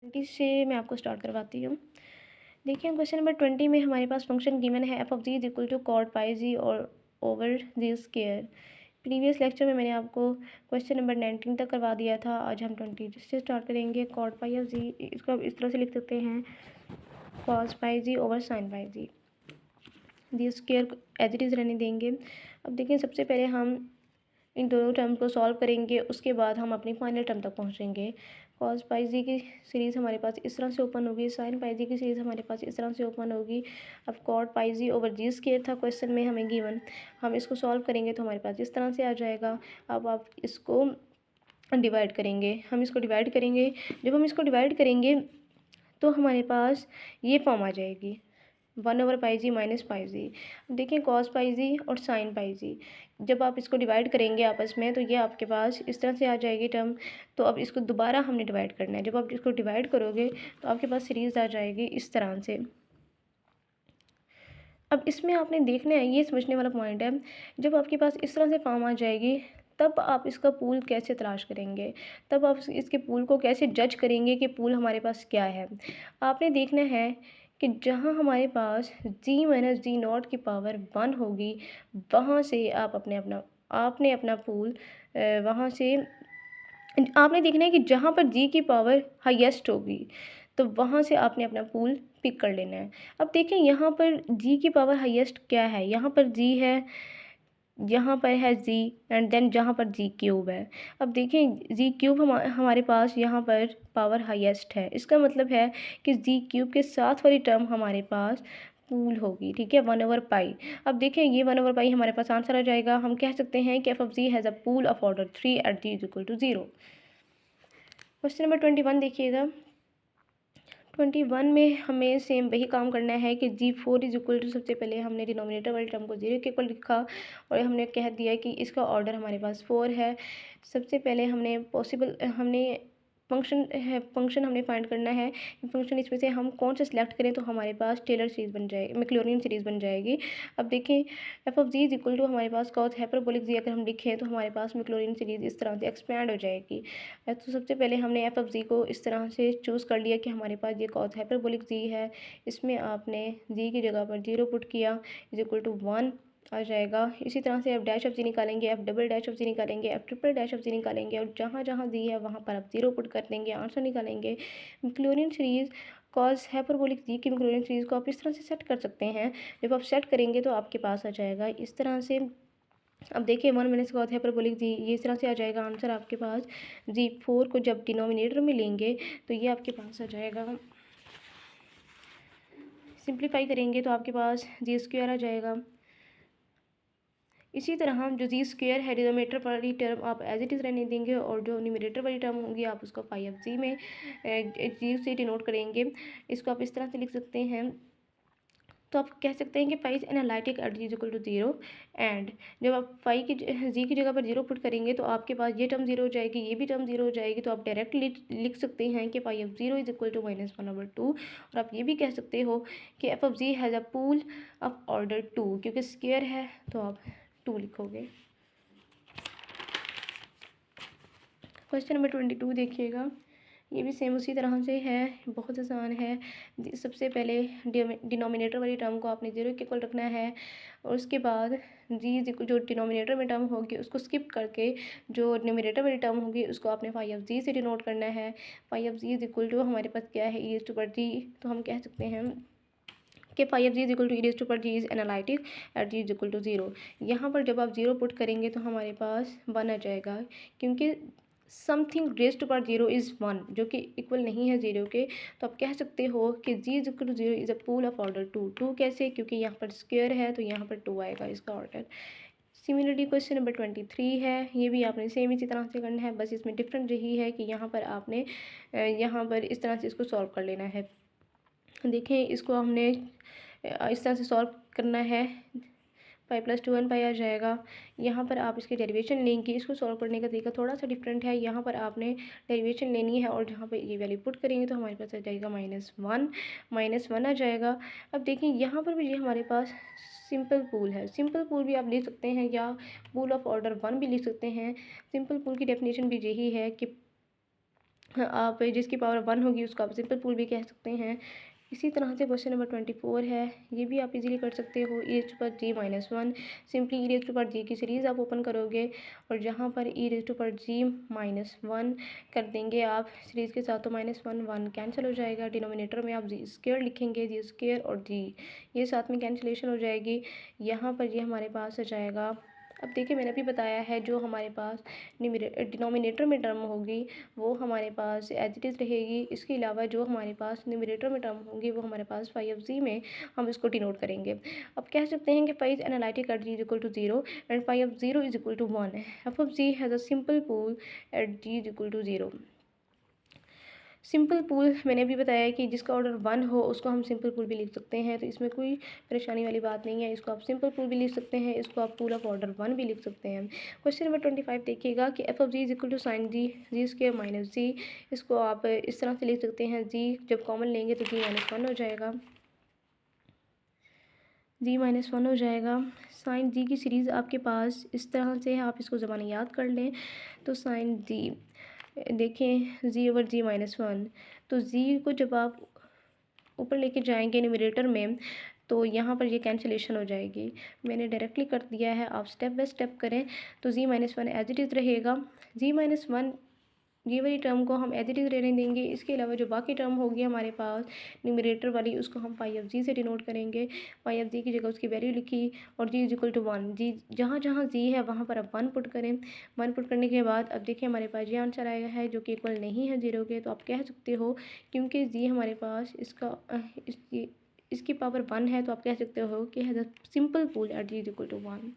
20 से मैं आपको स्टार्ट करवाती हूँ। देखिए क्वेश्चन नंबर 20 में हमारे पास फंक्शन गिवन है F of G is equal to cot pi G और over G square. Previous lecture में मैंने आपको क्वेश्चन नंबर 19 तक करवा दिया था। आज हम 20 से स्टार्ट करेंगे। कॉट पाई ऑफ जी इसको आप इस तरह से लिख सकते हैं, cos pi G over sine pi G. G square as it is रहने देंगे। अब देखिए सबसे पहले हम इन दोनों टर्म को सॉल्व करेंगे, उसके बाद हम अपनी फाइनल टर्म तक पहुंचेंगे। कॉस पाई जी की सीरीज़ हमारे पास इस तरह से ओपन होगी, साइन पाई जी की सीरीज़ हमारे पास इस तरह से ओपन होगी। अब cot pi G over G square था क्वेश्चन में हमें गिवन, हम इसको सॉल्व करेंगे तो हमारे पास इस तरह से आ जाएगा। अब आप इसको डिवाइड करेंगे, हम इसको डिवाइड करेंगे। जब हम इसको डिवाइड करेंगे तो हमारे पास ये फॉर्म आ जाएगी 1/पाई जी माइनस पाई जी। देखिए कॉस पाई जी और साइन पाई जी, जब आप इसको डिवाइड करेंगे आपस में तो ये आपके पास इस तरह से आ जाएगी टर्म। तो अब इसको दोबारा हमने डिवाइड करना है। जब आप इसको डिवाइड करोगे तो आपके पास सीरीज़ आ जाएगी इस तरह से। अब इसमें आपने देखना है, ये समझने वाला पॉइंट है, जब आपके पास इस तरह से फॉर्म आ जाएगी तब आप इसका पूल कैसे तलाश करेंगे, तब आप इसके पूल को कैसे जज करेंगे कि पूल हमारे पास क्या है। आपने देखना है कि जहाँ हमारे पास जी माइनस जी नॉट की पावर 1 होगी, वहाँ से आपने अपना पूल वहाँ से आपने देखना है कि जहाँ पर जी की पावर हाईएस्ट होगी तो वहाँ से आपने अपना पूल पिक कर लेना है। अब देखें यहाँ पर जी की पावर हाईएस्ट क्या है, यहाँ पर जी है, यहाँ पर है जी एंड देन जहाँ पर जी क्यूब है। अब देखें जी क्यूब हमारे पास यहाँ पर पावर हाईएस्ट है, इसका मतलब है कि जी क्यूब के साथ वाली टर्म हमारे पास पूल होगी, ठीक है, 1/पाई। अब देखें ये 1/पाई हमारे पास आंसर आ जाएगा। हम कह सकते हैं कि F of G has a pole of order 3 at G is equal to 0। Question number 21 देखिएगा। 21 में हमें सेम वही काम करना है कि जी4 इज इक्वल टू, सबसे पहले हमने डिनोमिनेटर वाली टर्म को 0 के इक्वल लिखा और हमने कह दिया कि इसका ऑर्डर हमारे पास 4 है। सबसे पहले हमने फंक्शन हमने फाइंड करना है। फंक्शन इसमें से हम कौन सा सिलेक्ट करें तो हमारे पास टेलर सीरीज़ बन जाएगी, मैक्लॉरिन सीरीज़ बन जाएगी। अब देखें F of G is equal to हमारे पास कॉस हाइपरबोलिक जी अगर हम लिखें तो हमारे पास मैक्लॉरिन सीरीज़ इस तरह से एक्सपैंड हो जाएगी। तो सबसे पहले हमने एफ ऑफ जी को इस तरह से चूज़ कर लिया कि हमारे पास ये कॉस हाइपरबोलिक जी है, इसमें आपने जी की जगह पर 0 पुट किया इज इक्वल टू 1 आ जाएगा। इसी तरह से एफ डैश ऑफ जी निकालेंगे, एफ डबल डैश ऑफ जी निकालेंगे, एफ ट्रिपल डैश ऑफ जी निकालेंगे और जहाँ जहाँ जी है वहाँ पर आप 0 पुट कर देंगे, आंसर निकालेंगे। मैक्लॉरिन सीरीज़ कॉस हाइपरबोलिक जी की मैक्लॉरिन सीरीज़ को आप इस तरह से सेट कर सकते हैं। जब आप सेट करेंगे तो आपके पास आ जाएगा इस तरह से। अब देखिए 1 माइनस कॉस हाइपरबोलिक जी ये इस तरह से आ जाएगा आंसर आपके पास। जी4 को जब डिनोमिनेटर में लेंगे तो ये आपके पास आ जाएगा, सिंप्लीफाई करेंगे तो आपके पास जी स्क्वायर आ जाएगा। इसी तरह जो जी स्क्वायर है डिनोमिनेटर वाली टर्म आप एज इट इज़ रहने देंगे और जो न्यूमरेटर वाली टर्म होगी आप उसको फाई ऑफ जी में जी से डिनोट करेंगे। इसको आप इस तरह से लिख सकते हैं। तो आप कह सकते हैं कि phi is analytic at G is equal to 0 and जब आप फाई की जी की जगह पर 0 पुट करेंगे तो आपके पास ये टर्म 0 हो जाएगी, ये भी टर्म 0 हो जाएगी। तो आप डायरेक्टली लिख सकते हैं कि phi of 0 is equal to -1/2। और आप ये भी कह सकते हो कि F of G has a pole of order 2, क्योंकि स्क्वायर है तो आप 2 लिखोगे। क्वेश्चन नंबर 22 देखिएगा। ये भी सेम उसी तरह से है, बहुत आसान है। सबसे पहले डिनोमिनेटर वाली टर्म को आपने 0 के इक्वल रखना है और उसके बाद जी जो डिनोमिनेटर में टर्म होगी उसको स्किप करके जो न्यूमरेटर वाली टर्म होगी उसको आपने फाई ऑफ जी से डिनोट करना है। Phi of G is equal to हमारे पास क्या है, ई टू पर जी। तो हम कह सकते हैं कि phi of G is equal to E to पर G is analytic at G is equal to 0। यहाँ पर जब आप 0 पुट करेंगे तो हमारे पास 1 आ जाएगा, क्योंकि something raise to power 0 is 1 जो कि इक्वल नहीं है 0 के। तो आप कह सकते हो कि G is equal to 0 is a pole of order 2। कैसे, क्योंकि यहाँ पर स्क्वायर है तो यहाँ पर 2 आएगा इसका ऑर्डर। सिमिलरली क्वेश्चन नंबर 23 है, ये भी आपने सेम इसी तरह से करना है, बस इसमें डिफरेंट यही है कि यहाँ पर आपने यहाँ पर इस तरह से इसको सॉल्व कर लेना है। देखें इसको हमने इस तरह से सॉल्व करना है, 5 + 2 1 पाई आ जाएगा। यहाँ पर आप इसकी डेरिवेशन लेंगे, इसको सॉल्व करने का तरीका थोड़ा सा डिफरेंट है। यहाँ पर आपने डेरिवेशन लेनी है और जहाँ पे ये वैल्यू पुट करेंगे तो हमारे पास आ जाएगा -1 आ जाएगा। अब देखिए यहाँ पर भी ये हमारे पास सिंपल पूल है। सिंपल पूल भी आप लिख सकते हैं या पूल ऑफ ऑर्डर 1 भी लिख सकते हैं। सिंपल पूल की डेफिनेशन भी यही है कि आप जिसकी पावर 1 होगी उसको आप सिंपल पूल भी कह सकते हैं। इसी तरह से क्वेश्चन नंबर 24 है, ये भी आप इजीली कर सकते हो। E raise to power G minus 1, simply E raise to power G की सीरीज़ आप ओपन करोगे और जहाँ पर E raise to power G minus 1 कर देंगे आप सीरीज़ के साथ, तो माइनस 1 1 कैंसिल हो जाएगा। डिनोमिनेटर में आप जी स्क्वायर लिखेंगे, जी स्क्वायर और जी ये साथ में कैंसिलेशन हो जाएगी। यहाँ पर ये हमारे पास आ जाएगा। अब देखिए मैंने अभी बताया है, जो हमारे पास डिनोमिनेटर में टर्म होगी वो हमारे पास एज इट इज़ रहेगी। इसके अलावा जो हमारे पास न्यूमरेटर में टर्म होंगी वो हमारे पास फाई ऑफ जी में हम इसको डिनोट करेंगे। अब कह सकते हैं कि phi is analytic at G is equal to 0 and phi of 0 is equal to 1। F of G has a simple pole at G is equal to 0। Simple pole मैंने भी बताया कि जिसका ऑर्डर 1 हो उसको हम सिंपल पूल भी लिख सकते हैं, तो इसमें कोई परेशानी वाली बात नहीं है। इसको आप सिंपल पूल भी लिख सकते हैं, इसको आप पूल ऑफ ऑर्डर 1 भी लिख सकते हैं। क्वेश्चन नंबर 25 देखिएगा कि F of G is equal to sine G G square minus G. इसको आप इस तरह से लिख सकते हैं, जी जब कॉमन लेंगे तो जी माइनस 1 हो जाएगा, जी माइनस 1 हो जाएगा। साइन जी की सीरीज़ आपके पास इस तरह से है, आप इसको ज़बान याद कर लें। तो साइन जी देखें, जी ओवर जी माइनस 1, तो जी को जब आप ऊपर लेके जाएंगे न्यूमरेटर में तो यहाँ पर ये कैंसिलेशन हो जाएगी। मैंने डायरेक्टली कर दिया है, आप स्टेप बाय स्टेप करें। तो जी माइनस 1 एज इट इज़ रहेगा। जी माइनस 1 ये वाली टर्म को हम एज इट इज़ रहने देंगे। इसके अलावा जो बाकी टर्म होगी हमारे पास न्यूमरेटर वाली, उसको हम पाई ऑफ जी से डिनोट करेंगे। पाई ऑफ जी की जगह उसकी वैल्यू लिखी और जी इज इक्वल टू 1। जी जहाँ जहाँ जी है वहाँ पर आप 1 पुट करें। 1 पुट करने के बाद अब देखिए हमारे पास ये आंसर आया है जो कि इक्वल नहीं है 0 के। तो आप कह सकते हो क्योंकि जी हमारे पास इसकी पावर 1 है, तो आप कह सकते हो कि has a simple pole at G is equal to 1।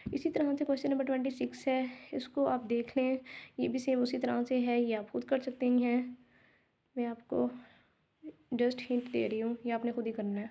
इसी तरह से क्वेश्चन नंबर 26 है, इसको आप देख लें, ये भी सेम उसी तरह से है, ये आप खुद कर सकते हैं। मैं आपको जस्ट हिंट दे रही हूँ, ये आपने खुद ही करना है।